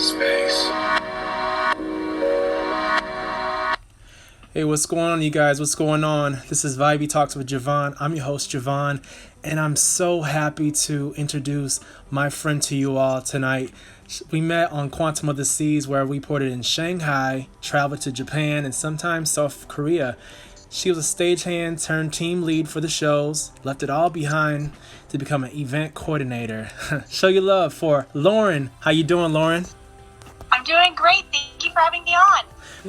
Space. Hey, what's going on, you guys? What's going on? This is Vibey Talks with Javon. I'm your host, Javon, and I'm so happy to introduce my friend to you all tonight. We met on Quantum of the Seas, where we ported in Shanghai, traveled to Japan, and sometimes South Korea. She was a stagehand turned team lead for the shows, left it all behind to become an event coordinator. Show your love for Lauren. How you doing, Lauren? I'm doing great. Thank you for having me on.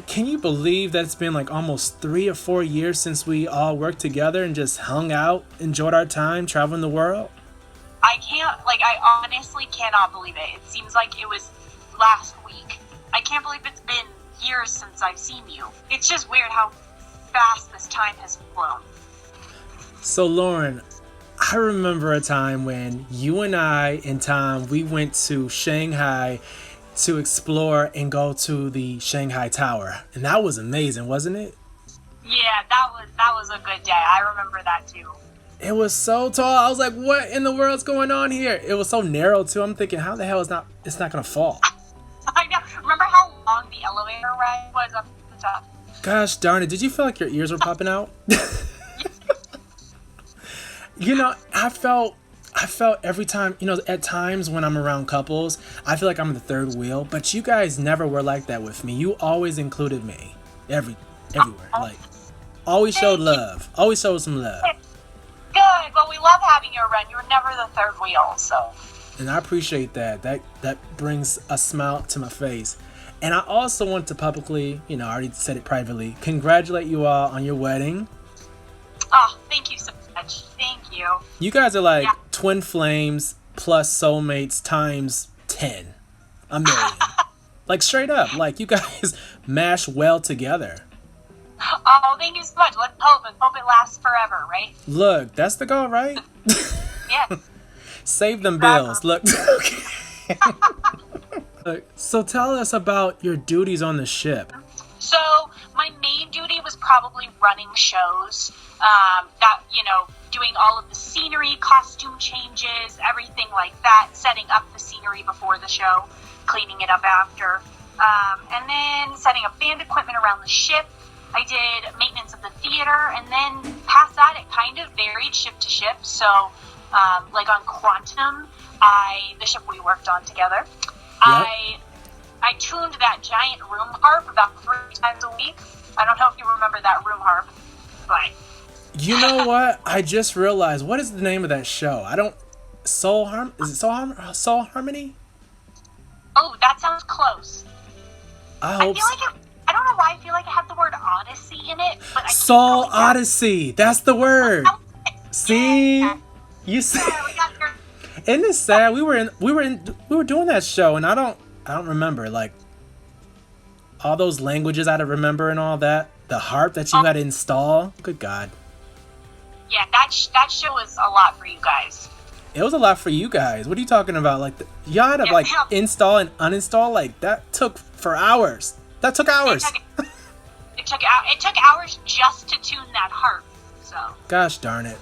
Can you believe that it's been like almost 3 or 4 years since we all worked together and just hung out, enjoyed our time, traveling the world? I honestly cannot believe it. It seems like it was last week. I can't believe it's been years since I've seen you. It's just weird how fast this time has flown. So Lauren, I remember a time when you and I and Tom, we went to Shanghai to explore and go to the Shanghai Tower. And that was amazing, wasn't it? Yeah, that was a good day. I remember that too. It was so tall. I was like, what in the world's going on here? It was so narrow too. I'm thinking, how the hell it's not gonna fall? I know. Remember how long the elevator ride was up to the top? Gosh darn it. Did you feel like your ears were popping out? You know, I felt every time, at times when I'm around couples, I feel like I'm the third wheel, but you guys never were like that with me. You always included me. Everywhere. Like, always showed love. Always showed some love. Good. Well, we love having you around. You were never the third wheel, so. And I appreciate that. That brings a smile to my face. And I also want to publicly, I already said it privately, congratulate you all on your wedding. Oh, thank you so much. Thank you. You guys are like twin flames plus soulmates times 10. A million. Like straight up. Like you guys mash well together. Oh, thank you so much. Let's hope it lasts forever, right? Look, that's the goal, right? Yeah. Save them bills. Look. Okay. So tell us about your duties on the ship. So my main duty was probably running shows, doing all of the scenery, costume changes, everything like that, setting up the scenery before the show, cleaning it up after, and then setting up band equipment around the ship. I did maintenance of the theater, and then past that it kind of varied ship to ship. So like on Quantum, the ship we worked on together, Yep. I tuned that giant room harp about 3 times a week. I don't know if you remember that room harp, but... You know what? I just realized, what is the name of that show? Is it Soul Harmony? Oh, that sounds close. I I hope feel like I don't know why I feel like it had the word Odyssey in it, but Soul Odyssey. That's the word. See? Yeah. You see? Yeah, we got your... Isn't it sad? We were doing that show, and I don't remember like all those languages I had to remember and all that. The harp that you had to install. Good God. Yeah, that show was a lot for you guys. It was a lot for you guys. What are you talking about? Like y'all had to install and uninstall. Like that took for hours. That took hours. It took hours just to tune that harp. So. Gosh darn it.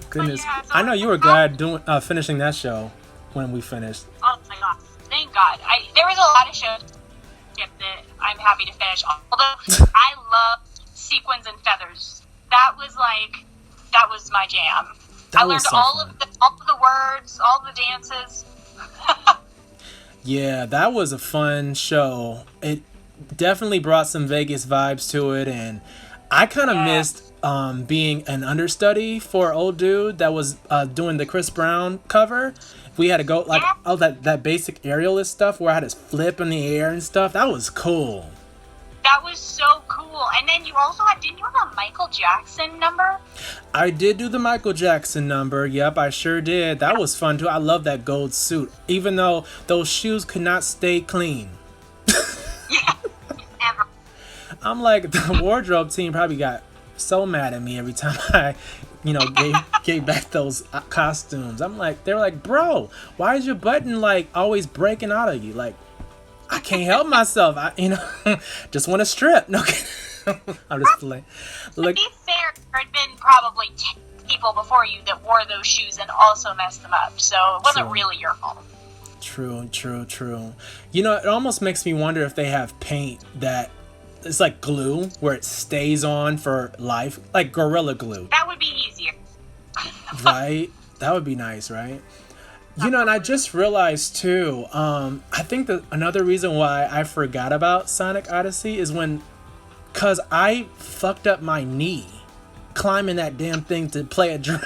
Goodness. Yeah, so I know you were glad finishing that show when we finished. Oh my God! Thank God. There was a lot of shows that I'm happy to finish. Although I love sequins and feathers. That was my jam. I learned all of the words, all the dances. Yeah, that was a fun show. It definitely brought some Vegas vibes to it, and I kind of missed being an understudy for old dude that was doing the Chris Brown cover. We had to go that basic aerialist stuff where I had to flip in the air and stuff. That was cool. That was so cool. And then you also didn't you have a Michael Jackson number? I did do the Michael Jackson number. Yep, I sure did. That was fun too. I love that gold suit, even though those shoes could not stay clean. Yeah, ever. I'm like, the wardrobe team probably got so mad at me every time I, gave back those costumes. They're like, bro, why is your button like always breaking out of you? Like, I can't help myself. Just want to strip. No, I'm just playing. To be fair, there had been probably 10 people before you that wore those shoes and also messed them up, so it wasn't really your fault. True, true, true. You know, it almost makes me wonder if they have paint that it's like glue where it stays on for life, like Gorilla Glue, That would be easier. right? That would be nice, right? You know, and I just realized too, I think that another reason why I forgot about Sonic Odyssey is cause I fucked up my knee climbing that damn thing to play a drum.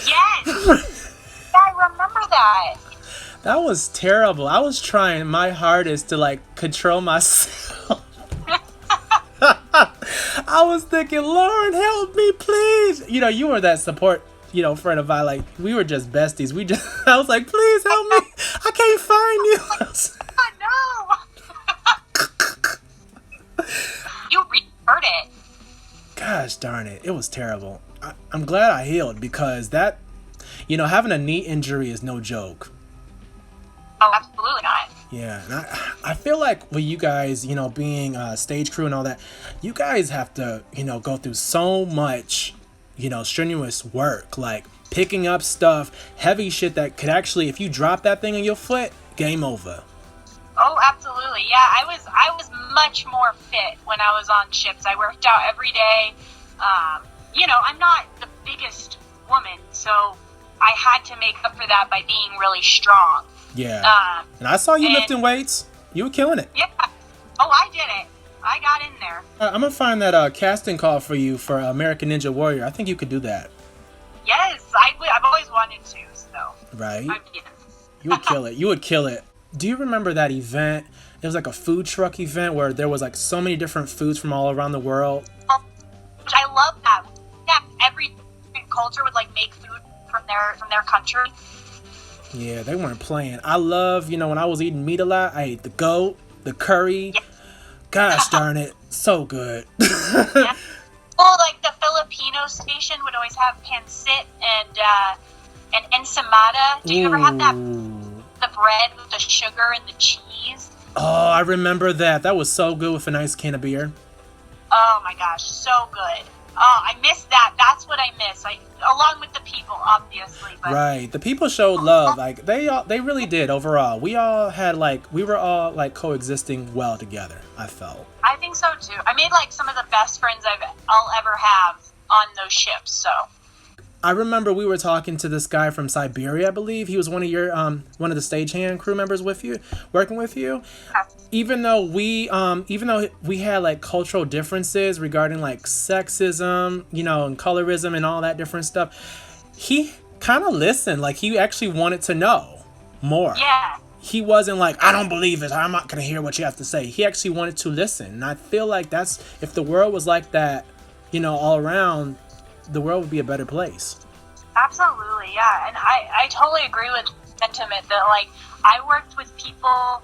Yes! I remember that. That was terrible. I was trying my hardest to like control myself. I was thinking, Lauren, help me, please. You know, you were that support, you know, friend of mine. Like, we were just besties. I was like, please help me. I can't find you. No! You re-heard it. Gosh darn it. It was terrible. I'm glad I healed because that, you know, having a knee injury is no joke. Oh, absolutely not. Yeah, and I feel like with you guys, you know, being stage crew and all that, you guys have to, you know, go through so much, you know, strenuous work, like picking up stuff, heavy shit that could actually, if you drop that thing on your foot, game over. Oh, absolutely. Yeah, I was much more fit when I was on ships. I worked out every day. You know, I'm not the biggest woman, so I had to make up for that by being really strong. Yeah. And I saw you lifting weights. You were killing it. Yeah. Oh, I did it. I got in there. I'm going to find that casting call for you for American Ninja Warrior. I think you could do that. Yes, I've always wanted to, so. Right? Yeah. You would kill it. You would kill it. Do you remember that event? It was like a food truck event where there was like so many different foods from all around the world. I love that. Yeah, every culture would like make food from their country. Yeah, they weren't playing. I love, you know, when I was eating meat a lot, I ate the goat, the curry. Yeah. Gosh darn it. So good. Yeah. Well, like the Filipino station would always have pancit and ensaymada. Do you ever have that? The bread with the sugar and the cheese. Oh, I remember that. That was so good with a nice can of beer. Oh my gosh, so good. Oh, I miss that. That's what I miss. Along with the people, obviously. But Right. The people showed love. Like they really did overall. We were all like coexisting well together, I felt. I think so too. I made like some of the best friends I'll ever have on those ships. So I remember we were talking to this guy from Siberia, I believe. He was one of your one of the stagehand crew members with you, working with you. Even though we had like cultural differences regarding like sexism, you know, and colorism and all that different stuff, he kind of listened. Like he actually wanted to know more. yeah. He wasn't like, I don't believe it, I'm not gonna hear what you have to say. He actually wanted to listen. And I feel like that's, if the world was like that, you know, all around, the world would be a better place. Absolutely, yeah. And I totally agree with sentiment that, like, I worked with people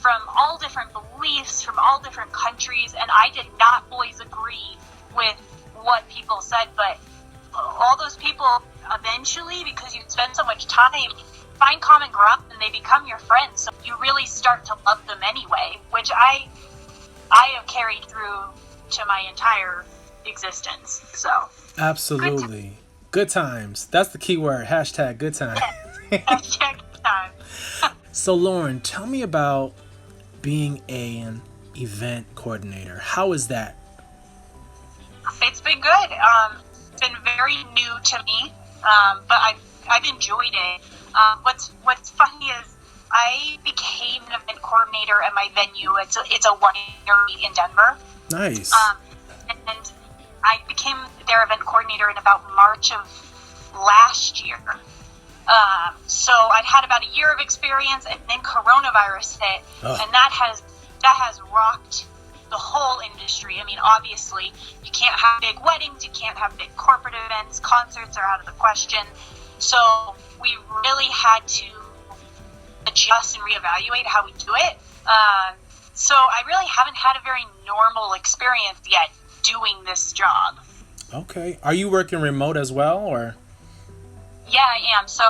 from all different beliefs, from all different countries, and I did not always agree with what people said, but all those people eventually, because you spend so much time, find common ground and they become your friends. So you really start to love them anyway, which I have carried through to my entire existence. So Absolutely. Good times. That's the key word. Hashtag good times. hashtag time. So Lauren, tell me about being an event coordinator. How is that? It's been good. It's been very new to me, but I've enjoyed it. What's funny is I became an event coordinator at my venue. It's a winery in Denver. Nice. And I became their event coordinator in about March of last year. So I'd had about a year of experience, and then coronavirus hit, and that has rocked the whole industry. I mean, obviously, you can't have big weddings, you can't have big corporate events, concerts are out of the question. So we really had to adjust and reevaluate how we do it. So I really haven't had a very normal experience yet doing this job. Okay. Are you working remote as well, or? Yeah, I am. So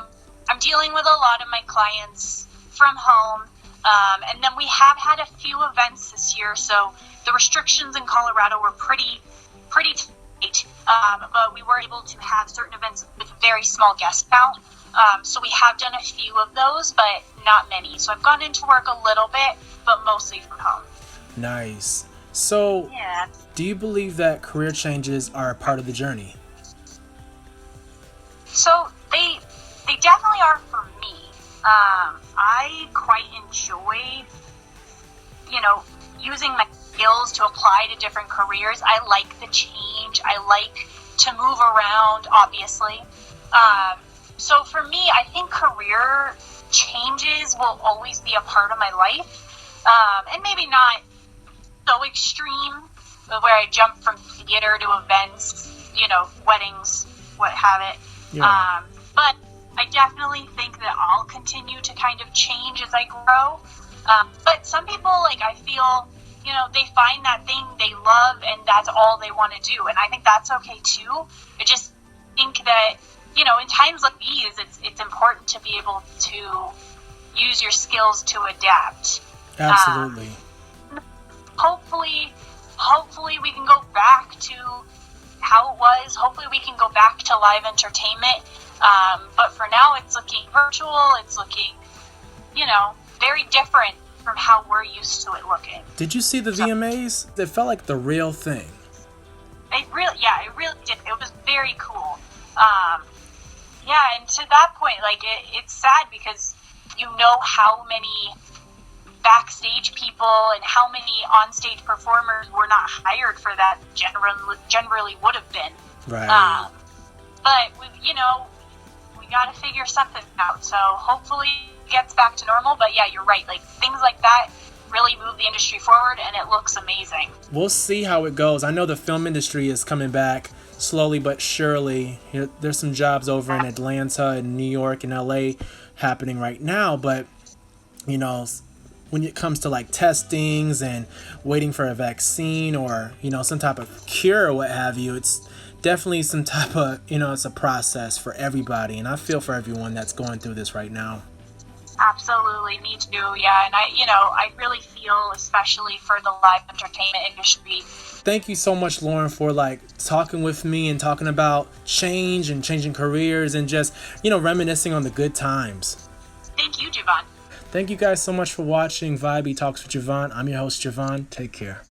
I'm dealing with a lot of my clients from home. And then we have had a few events this year, so the restrictions in Colorado were pretty tight. But we were able to have certain events with very small guest count. So we have done a few of those, but not many. So I've gone into work a little bit, but mostly from home. Nice. So, Yeah. do you believe that career changes are a part of the journey? So they definitely are for me. I quite enjoy, using my skills to apply to different careers. I like the change. I like to move around, obviously. So for me, I think career changes will always be a part of my life. And maybe not so extreme, where I jump from theater to events, weddings, what have it. Yeah. But I definitely think that I'll continue to kind of change as I grow. But some people, I feel, they find that thing they love and that's all they want to do. And I think that's okay too. I just think that, in times like these, it's important to be able to use your skills to adapt. Absolutely. Hopefully we can go back to how it was. Hopefully we can go back to live entertainment. But for now, it's looking virtual. It's looking, very different from how we're used to it looking. Did you see the VMAs? They felt like the real thing. It really did. It was very cool. And to that point, it's sad because how many backstage people and how many onstage performers were not hired for that generally would have been. Right. But we got to figure something out. So hopefully it gets back to normal. But yeah, you're right. Things like that really move the industry forward, and it looks amazing. We'll see how it goes. I know the film industry is coming back slowly but surely. There's some jobs over in Atlanta and New York and LA happening right now, but when it comes to testings and waiting for a vaccine or some type of cure or what have you, it's definitely some type of it's a process for everybody, and I feel for everyone that's going through this right now. Absolutely, me too. Yeah, and I really feel, especially for the live entertainment industry. Thank you so much, Lauren, for talking with me and talking about change and changing careers and just reminiscing on the good times. Thank you, Javon. Thank you guys so much for watching Vibey Talks with Javon. I'm your host, Javon. Take care.